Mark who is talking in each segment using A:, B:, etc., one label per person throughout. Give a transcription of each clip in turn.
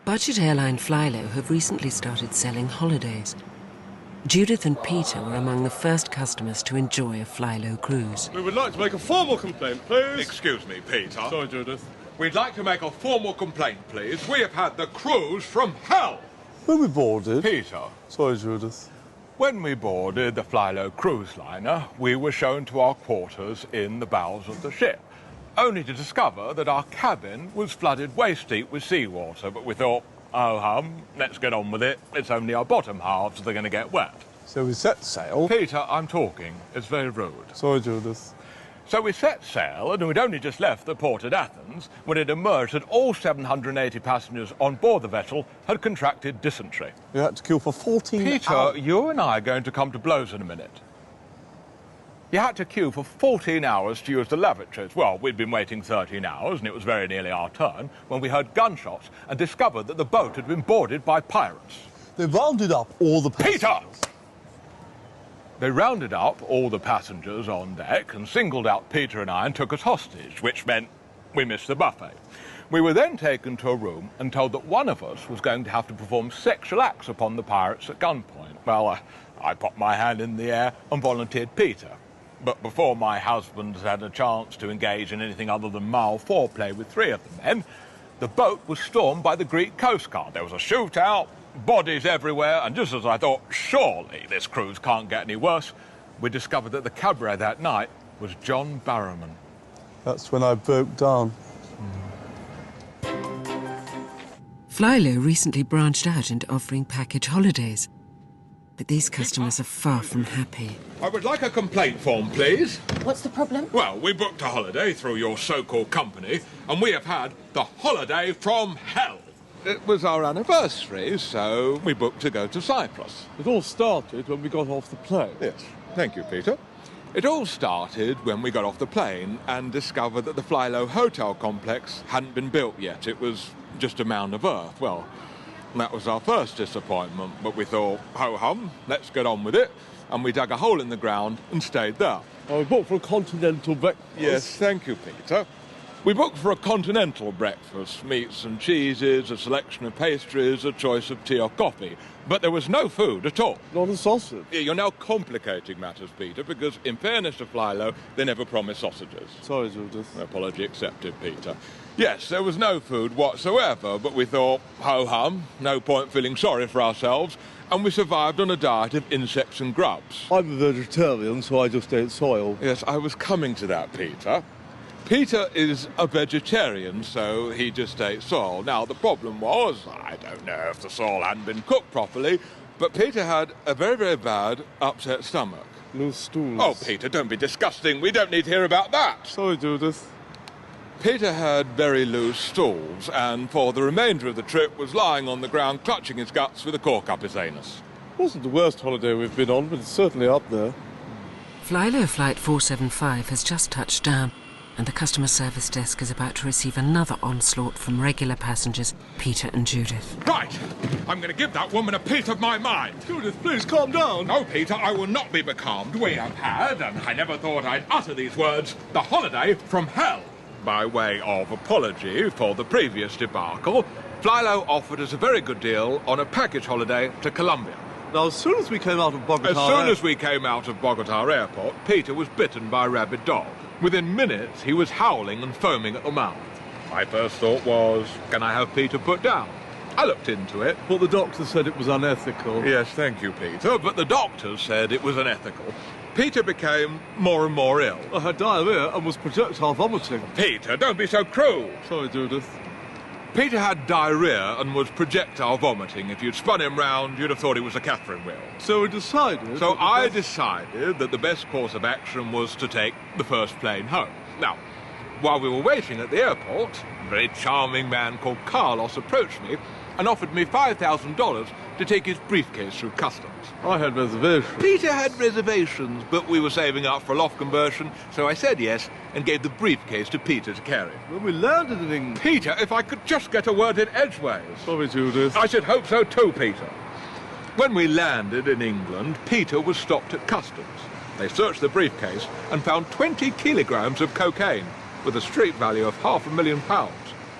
A: Budget airline Flylow have recently started selling holidays. Judith and Peter were among the first customers to enjoy a Flylow cruise.
B: We would like to make a formal complaint, please.
C: Excuse me, Peter.
B: Sorry, Judith.
C: We'd like to make a formal complaint, please. We have had the cruise from hell.
B: When we boarded...
C: Peter.
B: Sorry, Judith.
C: When we boarded the Flylow cruise liner, we were shown to our quarters in the bowels of the ship, only to discover that our cabin was flooded waist-deep with seawater. But we thought, oh hum, let's get on with it. It's only our bottom halves that are going to get wet.
B: So we set sail...
C: Peter, I'm talking. It's very rude.
B: Sorry, Judith.
C: So we set sail, and we'd only just left the port at Athens when it emerged that all 780 passengers on board the vessel had contracted dysentery.
B: We had to queue for 14 hours.
C: Peter, you and I are going to come to blows in a minute. You had to queue for 14 hours to use the lavatories. Well, we'd been waiting 13 hours, and it was very nearly our turn, when we heard gunshots and discovered that the boat had been boarded by pirates.
B: They rounded up all the passengers.
C: Peter! They rounded up all the passengers on deck and singled out Peter and I and took us hostage, which meant we missed the buffet. We were then taken to a room and told that one of us was going to have to perform sexual acts upon the pirates at gunpoint. Well, I popped my hand in the air and volunteered Peter. But before my husband had a chance to engage in anything other than mild foreplay with three of the men, the boat was stormed by the Greek Coast Guard. There was a shootout, bodies everywhere, and just as I thought, surely this cruise can't get any worse, we discovered that the cabaret that night was John Barrowman.
B: That's when I broke down.
A: Flylow recently branched out into offering package holidays. But these customers are far from happy.
C: I would like a complaint form, please.
D: What's the problem?
C: Well, we booked a holiday through your so-called company, and we have had the holiday from hell. It was our anniversary, so we booked to go to Cyprus.
B: It all started when we got off the plane.
C: Yes, thank you, Peter. It all started when we got off the plane and discovered that the Flylow hotel complex hadn't been built yet. It was just a mound of earth. Well, that was our first disappointment, but we thought, ho-hum, let's get on with it. And we dug a hole in the ground and stayed there.
B: Oh, we booked for a continental breakfast.
C: Yes, thank you, Peter. We booked for a continental breakfast, meats and cheeses, a selection of pastries, a choice of tea or coffee. But there was no food at all.
B: Not a sausage.
C: You're now complicating matters, Peter, because in fairness to Flylow, they never promised sausages.
B: Sorry, Judith.
C: Apology accepted, Peter. Yes, there was no food whatsoever, but we thought, ho-hum, no point feeling sorry for ourselves, and we survived on a diet of insects and grubs.
B: I'm a vegetarian, so I just ate soil.
C: Yes, I was coming to that, Peter. Peter is a vegetarian, so he just ate soil. Now, the problem was, I don't know if the soil hadn't been cooked properly, but Peter had a very, very bad upset stomach.
B: Loose stools.
C: Oh, Peter, don't be disgusting. We don't need to hear about that.
B: Sorry, Judith.
C: Peter had very loose stools, and for the remainder of the trip was lying on the ground, clutching his guts with a cork up his anus.
B: It wasn't the worst holiday we've been on, but it's certainly up there.
A: Flylow Flight 475 has just touched down, and the customer service desk is about to receive another onslaught from regular passengers, Peter and Judith.
C: Right! I'm going to give that woman a piece of my mind.
B: Judith, please calm down.
C: No, Peter, I will not be becalmed. We have had, and I never thought I'd utter these words, the holiday from hell. By way of apology for the previous debacle, Flylow offered us a very good deal on a package holiday to Colombia.
B: Now, as soon as we came out of Bogota...
C: As soon as we came out of Bogota Airport, Peter was bitten by a rabid dog. Within minutes, he was howling and foaming at the mouth. My first thought was, can I have Peter put down? I looked into it.
B: But the doctor said it was unethical.
C: Yes, thank you, Peter, but the doctors said it was unethical. Peter became more and more ill.
B: I had diarrhea and was projectile vomiting.
C: Peter, don't be so cruel.
B: Sorry, Judith.
C: Peter had diarrhea and was projectile vomiting. If you'd spun him round, you'd have thought he was a Catherine wheel.
B: So we decided...
C: So I decided that the best course of action was to take the first plane home. Now, while we were waiting at the airport, a very charming man called Carlos approached me and offered me $5,000 to take his briefcase through customs.
B: I had reservations.
C: Peter had reservations, but we were saving up for a loft conversion, so I said yes and gave the briefcase to Peter to carry.
B: When we landed in England...
C: Peter, if I could just get a word in edgeways.
B: Sorry, Judith.
C: I should hope so too, Peter. When we landed in England, Peter was stopped at customs. They searched the briefcase and found 20 kilograms of cocaine with a street value of £500,000.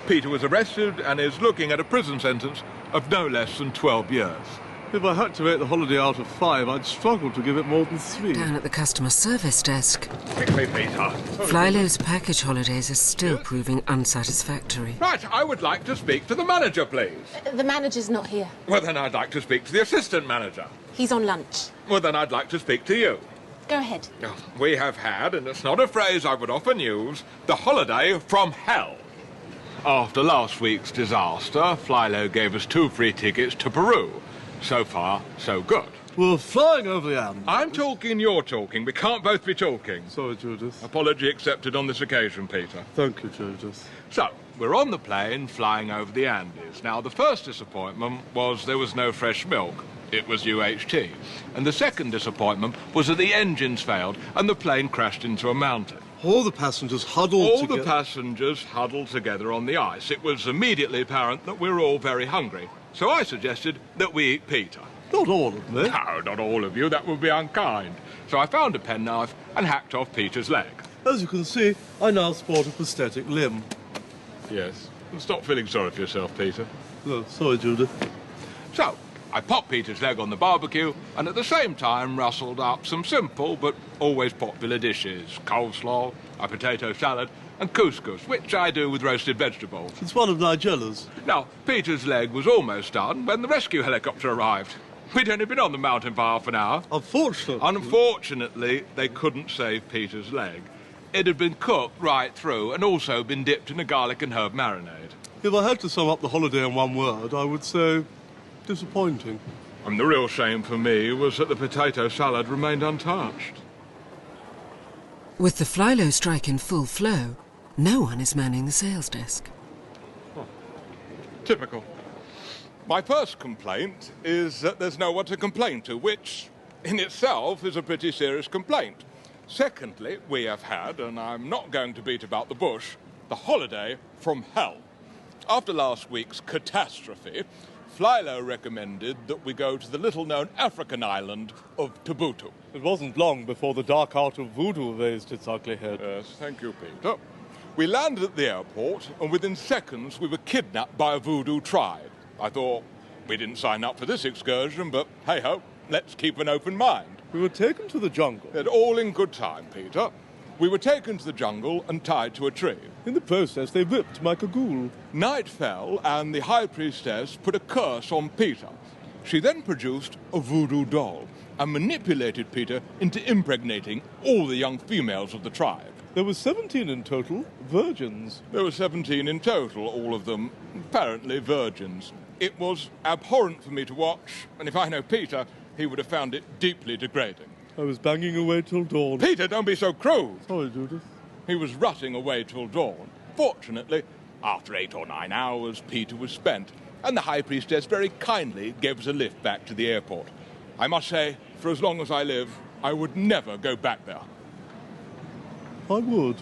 C: Peter was arrested and is looking at a prison sentence of no less than 12 years.
B: If I had to rate the holiday out of 5, I'd struggle to give it more than 3.
A: Down at the customer service desk,
C: Quickly, Peter.
A: Flylo's package holidays are still proving unsatisfactory.
C: Right, I would like to speak to the manager, please.
D: The manager's not here.
C: Well, then I'd like to speak to the assistant manager.
D: He's on lunch.
C: Well, then I'd like to speak to you.
D: Go ahead.
C: We have had, and it's not a phrase I would often use, the holiday from hell. After last week's disaster, Flylo gave us 2 free tickets to Peru. So far, so good.
B: We're flying over the Andes.
C: I'm talking, you're talking. We can't both be talking.
B: Sorry, Judith.
C: Apology accepted on this occasion, Peter.
B: Thank you, Judith.
C: So, we're on the plane flying over the Andes. Now, the first disappointment was there was no fresh milk. It was UHT. And the second disappointment was that the engines failed and the plane crashed into a mountain.
B: All the passengers huddled together.
C: All the passengers huddled together on the ice. It was immediately apparent that we were all very hungry. So I suggested that we eat Peter.
B: Not all of me.
C: No, not all of you. That would be unkind. So I found a penknife and hacked off Peter's leg.
B: As you can see, I now sport a prosthetic limb.
C: Yes. Stop feeling sorry for yourself, Peter.
B: Oh, sorry, Judith.
C: So, I popped Peter's leg on the barbecue and at the same time rustled up some simple but always popular dishes. Coleslaw, a potato salad and couscous, which I do with roasted vegetables.
B: It's one of Nigella's.
C: Now, Peter's leg was almost done when the rescue helicopter arrived. We'd only been on the mountain for half an hour. Unfortunately, they couldn't save Peter's leg. It had been cooked right through and also been dipped in a garlic and herb marinade.
B: If I had to sum up the holiday in one word, I would say disappointing.
C: And the real shame for me was that the potato salad remained untouched.
A: With the Flylo strike in full flow, no one is manning the sales desk.
C: Typical. My first complaint is that there's no one to complain to, which in itself is a pretty serious complaint. Secondly, we have had, and I'm not going to beat about the bush, the holiday from hell. After last week's catastrophe, Flylo recommended that we go to the little-known African island of Tibutu.
B: It wasn't long before the dark art of voodoo raised its ugly head.
C: Yes, thank you, Peter. We landed at the airport, and within seconds we were kidnapped by a voodoo tribe. I thought, we didn't sign up for this excursion, but hey-ho, let's keep an open mind.
B: We were taken to the jungle.
C: And all in good time, Peter. We were taken to the jungle and tied to a tree.
B: In the process, they ripped my cagoule.
C: Night fell, and the high priestess put a curse on Peter. She then produced a voodoo doll and manipulated Peter into impregnating all the young females of the tribe.
B: There were 17 in total, virgins.
C: There were 17 in total, all of them apparently virgins. It was abhorrent for me to watch, and if I know Peter, he would have found it deeply degrading.
B: I was banging away till dawn.
C: Peter, don't be so cruel.
B: Sorry, Judith.
C: He was rutting away till dawn. Fortunately, after 8 or 9 hours, Peter was spent, and the High Priestess very kindly gave us a lift back to the airport. I must say, for as long as I live, I would never go back there.
B: I would.